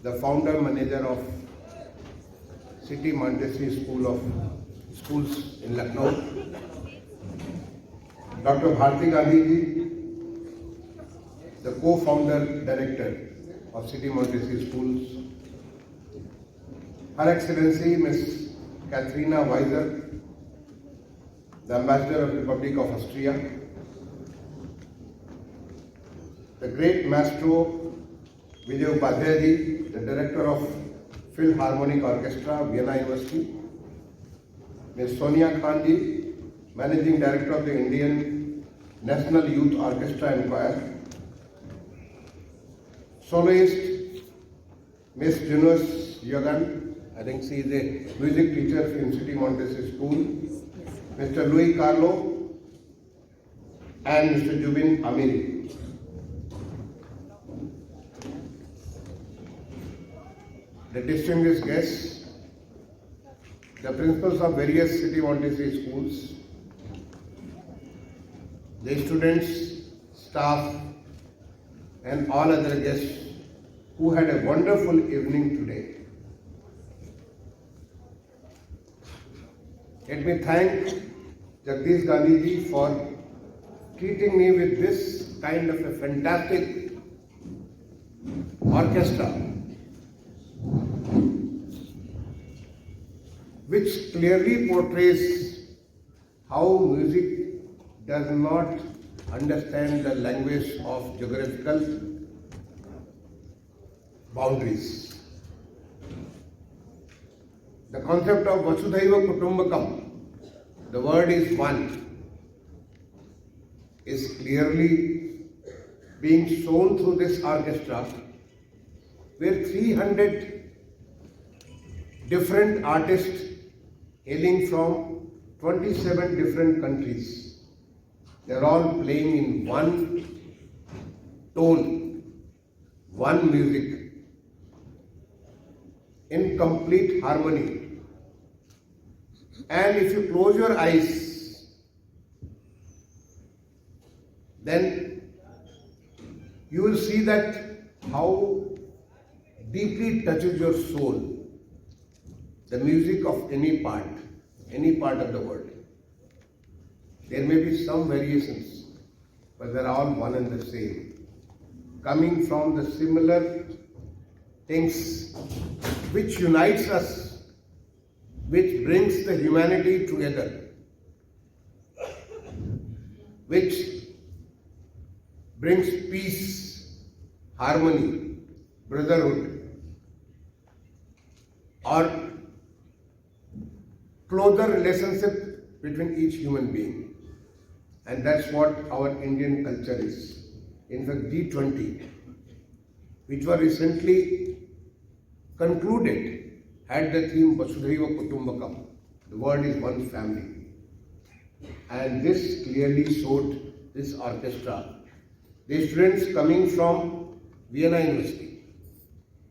the founder manager of City Montessori School of Schools in Lखनऊ, Dr. Bharti Gandhi ji, the co-founder director of City Montessori Schools, Her Excellency Ms. Katharina Weiser, the Ambassador of the Republic of Austria, the great Maestro Vijay Upadhyay ji, the Director of Philharmonic Orchestra, Vienna University, Ms. Sonia Khan ji, Managing Director of the Indian National Youth Orchestra and Choir, soloist Ms. Junus Yogan, I think she is a music teacher in City Montessori School, Mr. Louis Carlo, and Mr. Jubin Amiri. The distinguished guests, the principals of various City Montessori schools, the students, staff, and all other guests who had a wonderful evening today. Let me thank Jagdish Gandhi ji for treating me with this kind of a fantastic orchestra, which clearly portrays how music does not understand the language of geographical boundaries. The concept of Vasudhaiva Kutumbakam, the word is one, is clearly being shown through this orchestra, where 300 different artists hailing from 27 different countries, they are all playing in one tone, one music, in complete harmony. And if you close your eyes, then you will see that how deeply it touches your soul, the music of any part of the world. There may be some variations, but they are all one and the same, coming from the similar things which unites us, which brings the humanity together, which brings peace, harmony, brotherhood, or closer relationship between each human being. And that's what our Indian culture is. In fact, G20, which was recently concluded, had the theme Vasudhaiva Kutumbakam. The word is one family. And this clearly showed this orchestra, the students coming from Vienna University,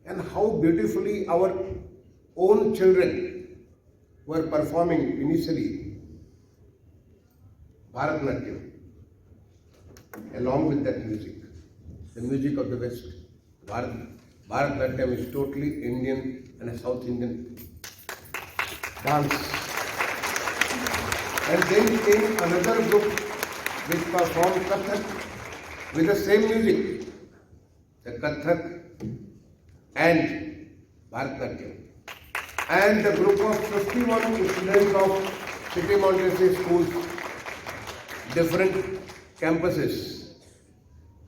and how beautifully our own children were performing initially Bharatanatyam, along with that music, the music of the West. Bharatanatyam is totally Indian and a South Indian dance. And then came another group which performed Kathak with the same music, the Kathak and Bharatanatyam. And the group of 51 students of City Montessori schools, different campuses,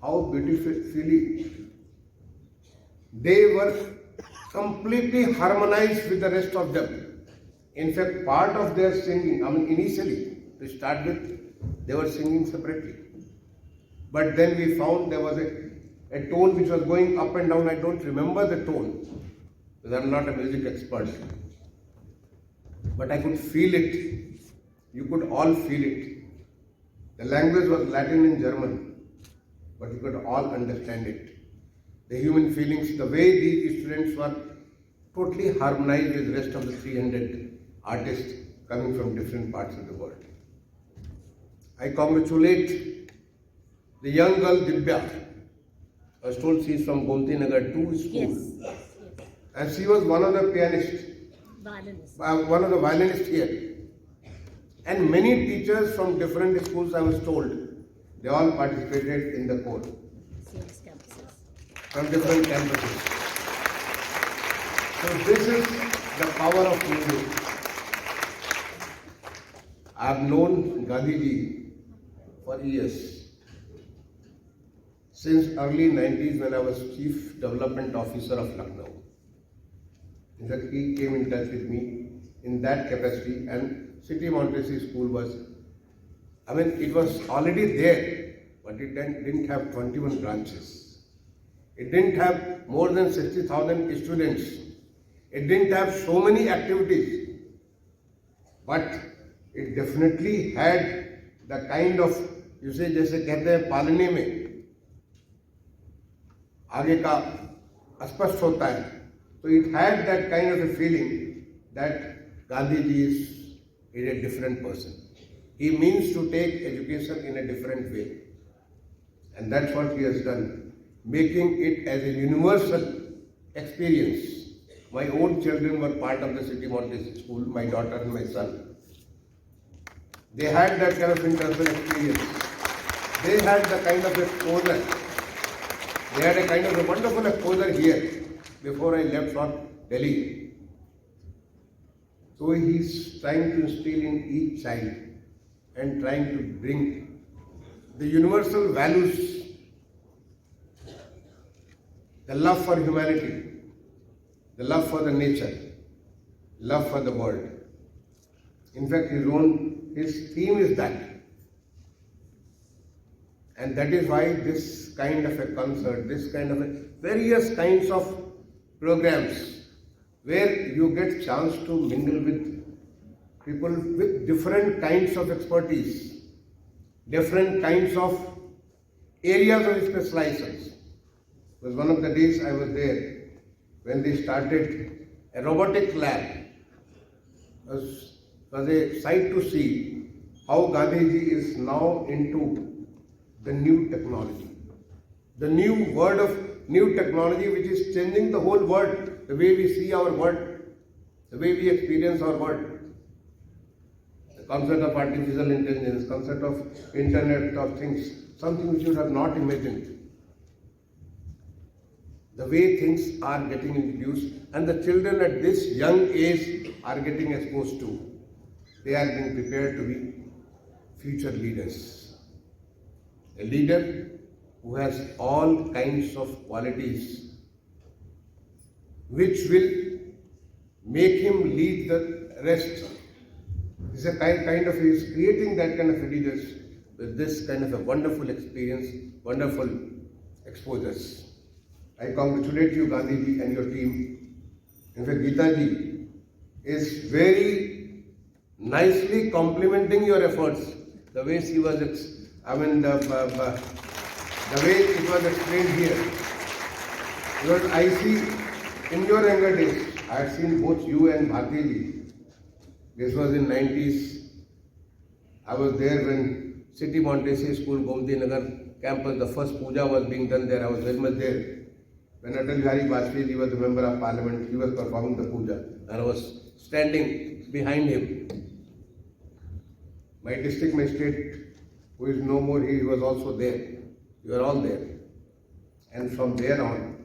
how beautifully they were completely harmonized with the rest of them. In fact, part of their singing, initially, to start with, they were singing separately. But then we found there was a tone which was going up and down. I don't remember the tone, because I'm not a music expert. But I could feel it. You could all feel it. The language was Latin and German, but you could all understand it. The human feelings, the way these students were totally harmonized with the rest of the 300 artists coming from different parts of the world. I congratulate the young girl Divya. I was told she is from Gomti Nagar 2 school. Yes. and she was one of the pianists, one of the violinists here. And many teachers from different schools, I was told, they all participated in the chore. From different campuses. So this is the power of music. I have known Gandhiji for years. Since early 90s when I was Chief Development Officer of Lkhनऊ. In fact, he came in touch with me in that capacity, and City Montessori School was, it was already there, but it didn't have 21 branches. It didn't have more than 60,000 students. It didn't have so many activities, but it definitely had the kind of, you say, जैसे कहते हैं पालने में आगे का स्पष्ट होता है, so it had that kind of a feeling that Gandhiji is a different person. He means to take education in a different way, and that's what he has done, making it as a universal experience. My own children were part of the City Montessori School, my daughter and my son. They had that kind of international experience. They had the kind of exposure. They had a kind of a wonderful exposure here before I left for Delhi. So he's trying to instill in each child and trying to bring the universal values, the love for humanity, the love for the nature, love for the world. In fact, his theme is that. And that is why this kind of a concert, this kind of a various kinds of programs where you get chance to mingle with people with different kinds of expertise, different kinds of areas of specializations. It was one of the days I was there when they started a robotic lab. It was a sight to see how Gandhiji is now into the new technology. The new word of new technology which is changing the whole world, the way we see our world, the way we experience our world. The concept of artificial intelligence, concept of Internet of Things, something which you have not imagined. The way things are getting introduced and the children at this young age are getting exposed to. They are being prepared to be future leaders. A leader who has all kinds of qualities which will make him lead the rest. It's a kind of, he is creating that kind of leaders with this kind of a wonderful experience, wonderful exposures. I congratulate you, Gandhiji, and your team. In fact, Geetaji is very nicely complimenting your efforts. The way she was, the way it was explained here. Because I see in your younger days, I had seen both you and Bhartiji. This was in 90s. I was there when City Montessori School, Gomti Nagar campus, the first puja was being done there. I was very much there. When Atal Bihari Vajpayee was the member of parliament, he was performing the puja and I was standing behind him. My district magistrate, who is no more, he was also there. You are all there. And from there on,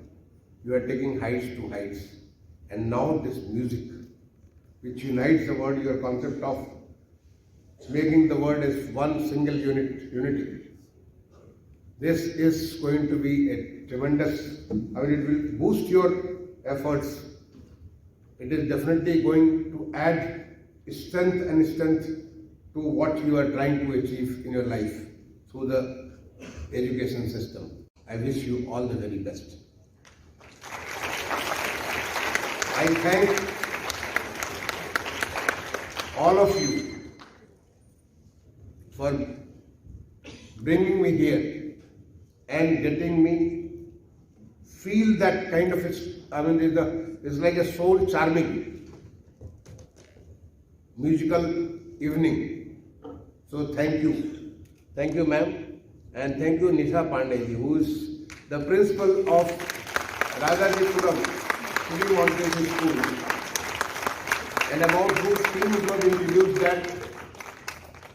you are taking heights to heights. And now this music, which unites the world, your concept of making the world as one single unity. This is going to be a tremendous, it will boost your efforts. It is definitely going to add strength to what you are trying to achieve in your life through the education system. I wish you all the very best. I thank all of you for bringing me here and getting me feel that kind of, it's like a soul charming musical evening. So thank you. Thank you, ma'am. And thank you, Nisha Pandey ji, who is the principal of Rajajipuram City Montessori School, and about whose team it was introduced that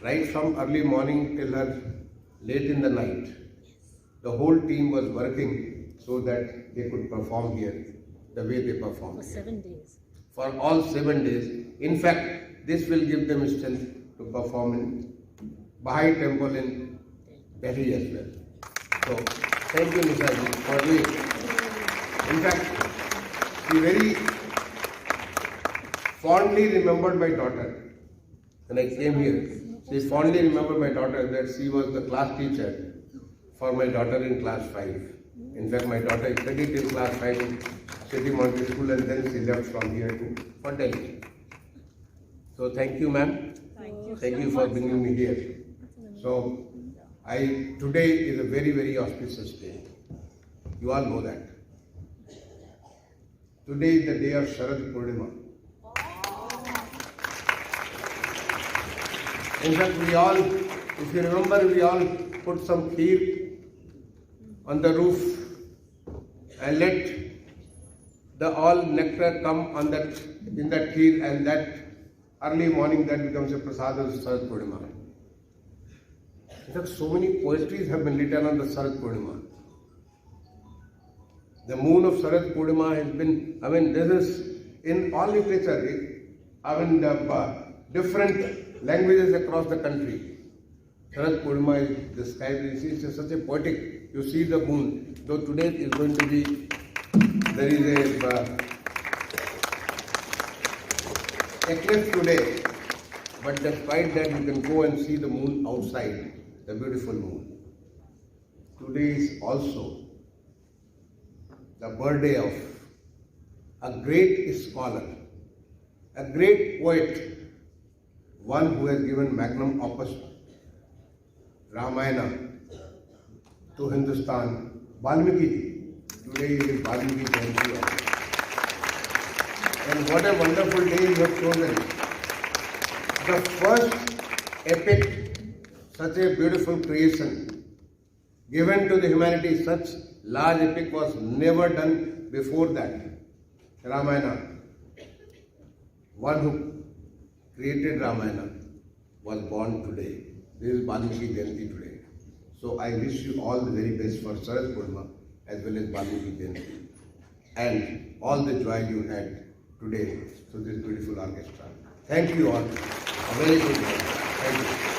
right from early morning till late in the night, the whole team was working so that they could perform here the way they performed. For 7 days. For all 7 days. In fact, this will give them strength to perform in Bahai Temple in Delhi as well. So, thank you, Nisaji, for doing it. In fact, she very fondly remembered my daughter. When I came here, she fondly remembered my daughter that she was the class teacher for my daughter in class 5. In fact, my daughter studied in class 5 in City Montessori School, and then she left from here for Delhi. So thank you, ma'am. Thank you for bringing me here. So today is a very, very auspicious day. You all know that. Today is the day of Sharad Purnima. In fact, we all, if you remember, we all put some kheer on the roof and let the all nectar come on that in that kheer, and that early morning that becomes a prasad of Sharad Purnima. In fact, so many poetries have been written on the Sharad Purnima. The moon of Sharad Purnima has been, this is in all literature, the different languages across the country. Sharad Purnima is described, it's such a poetic, you see the moon, though today is going to be, there is a eclipse today, but despite that you can go and see the moon outside, the beautiful moon. Today is also the birthday of a great scholar, a great poet, one who has given magnum opus Ramayana to Hindustan, Valmiki. Today is Valmiki Jayanti. And what a wonderful day you have chosen. The first epic, such a beautiful creation, given to the humanity, such large epic was never done before that. Ramayana. One who created Ramayana was born today. This is Valmiki Jayanti today. So I wish you all the very best for Sharad Purnima as well as Valmiki Jayanti, and all the joy you had today to this beautiful orchestra. Thank you all. A very good day. Thank you.